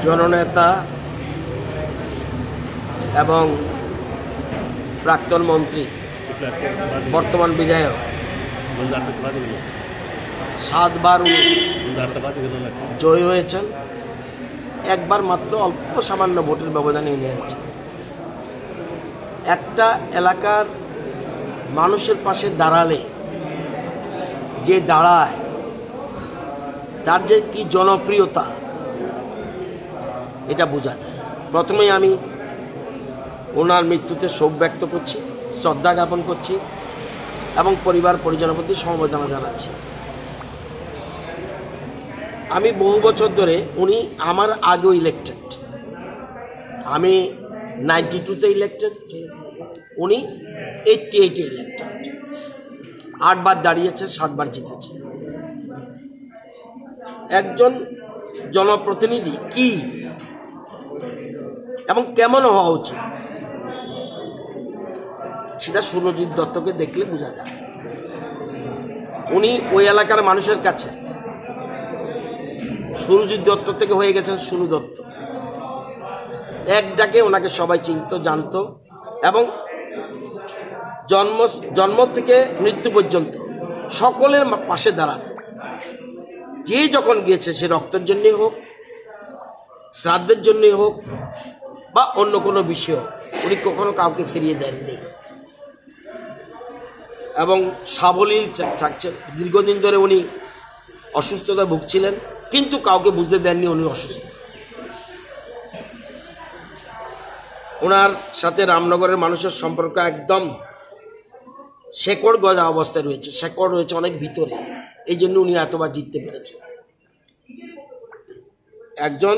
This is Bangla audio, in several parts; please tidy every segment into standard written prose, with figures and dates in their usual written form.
জননেতা এবং প্রাক্তন মন্ত্রী বর্তমান বিধায়ক 7 বার জয়ী হয়েছেন। একবার মাত্র অল্প সামান্য ভোটের ব্যবধানে নিয়ে গেছেন। একটা এলাকার মানুষের পাশে দাঁড়ালে যে দাঁড়ায় তার যে কি জনপ্রিয়তা এটা বোঝা যায়। প্রথমেই আমি ওনার মৃত্যুতে শোক ব্যক্ত করছি, শ্রদ্ধা জ্ঞাপন করছি এবং পরিবার পরিজনের প্রতি সমবেদনা জানাচ্ছি। আমি বহু বছর ধরে, উনি আমার আগেও ইলেক্টেড, আমি 92-তে ইলেক্টেড, উনি 88-এ ইলেক্টেড। 8 বার দাঁড়িয়েছে, 7 বার জিতেছে। একজন জনপ্রতিনিধি কি এবং কেমন হওয়া উচিত সেটা সুরজিৎ দত্তকে দেখলে বোঝা যায়। উনি ওই এলাকার মানুষের কাছে সুরজিৎ দত্ত থেকে হয়ে গেছেন সুনু দত্ত। এক ডাকে ওনাকে সবাই চিনত, জানত এবং জন্ম থেকে মৃত্যু পর্যন্ত সকলের পাশে দাঁড়াত। যে যখন গিয়েছে, সে রক্তের জন্যই হোক, শ্রাদ্ধের জন্যই হোক বা অন্য কোনো বিষয় হোক, উনি কখনো কাউকে ফিরিয়ে দেননি এবং সাবলীল থাকছেন। দীর্ঘদিন ধরে উনি অসুস্থতায় ভুগছিলেন, কিন্তু কাউকে বুঝতে দেননি উনি অসুস্থ। ওনার সাথে রামনগরের মানুষের সম্পর্ক একদম শেকড় গজা অবস্থায় রয়েছে, শেকড় রয়েছে অনেক ভিতরে। এই জন্য উনি এতবার জিততে পেরেছেন। একজন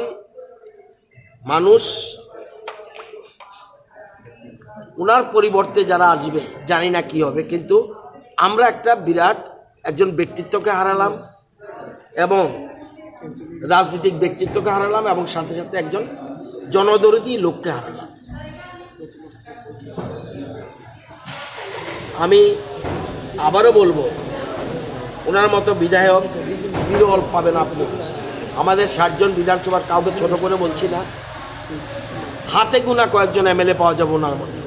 মানুষ, ওনার পরিবর্তে যারা আসবে জানি না কি হবে, কিন্তু আমরা একটা বিরাট একজন ব্যক্তিত্বকে হারালাম এবং রাজনৈতিক ব্যক্তিত্বকে হারালাম এবং সাথে সাথে একজন জনদরদী লোককে হারালাম। আমি আবারও বলবো, ওনার মতো বিধায়ক বিরল পাবেন আপনি। আমাদের 60 জন বিধানসভার, কাউকে ছোট করে বলছি না, হাতে গোনা কয়েকজন এমএলএ পাওয়া যাবে ওনার মতো।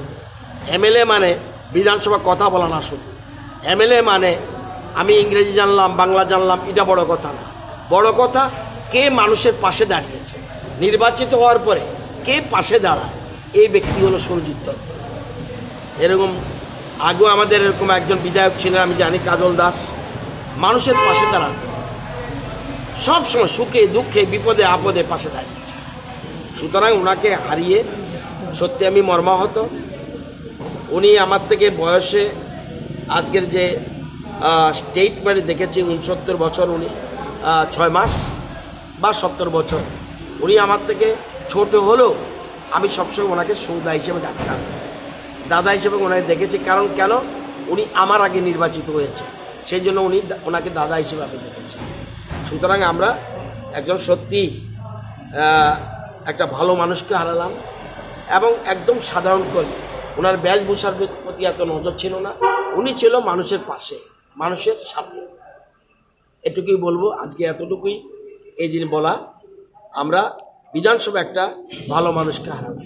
এমএলএ মানে বিধানসভা কথা বলা না, শুধু এমএলএ মানে আমি ইংরেজি জানলাম, বাংলা জানলাম, এটা বড় কথা না। বড় কথা কে মানুষের পাশে দাঁড়িয়েছে, নির্বাচিত হওয়ার পরে কে পাশে দাঁড়ায়, এই ব্যক্তি হলো সুরজিৎ দত্ত। এরকম আগেও আমাদের এরকম একজন বিধায়ক ছিলেন, আমি জানি, কাজল দাস। মানুষের পাশে দাঁড়াত, সবসময় সুখে দুঃখে বিপদে আপদে পাশে দাঁড়িয়েছে। সুতরাং ওনাকে হারিয়ে সত্যি আমি মর্মাহত। উনি আমার থেকে বয়সে, আজকের যে স্টেটমেন্টে দেখেছি 69 বছর, উনি 6 মাস বা 70 বছর। উনি আমার থেকে ছোট হলেও আমি সবসময় ওনাকে সৌদা হিসেবে ডাকতাম, দাদা হিসেবে ওনাকে দেখেছি। কারণ কেন, উনি আমার আগে নির্বাচিত হয়েছে, সেই জন্য ওনাকে দাদা হিসেবে আমি দেখেছি। সুতরাং আমরা একজন সত্যি একটা ভালো মানুষকে হারালাম এবং একদম সাধারণ করে। ওনার বেশভূষার প্রতি এত নজর ছিল না, উনি ছিল মানুষের পাশে, মানুষের সাথে। এটুকুই বলবো, আজকে এতটুকুই এই দিন বলা। আমরা বিধানসভা একটা ভালো মানুষকে হারালাম।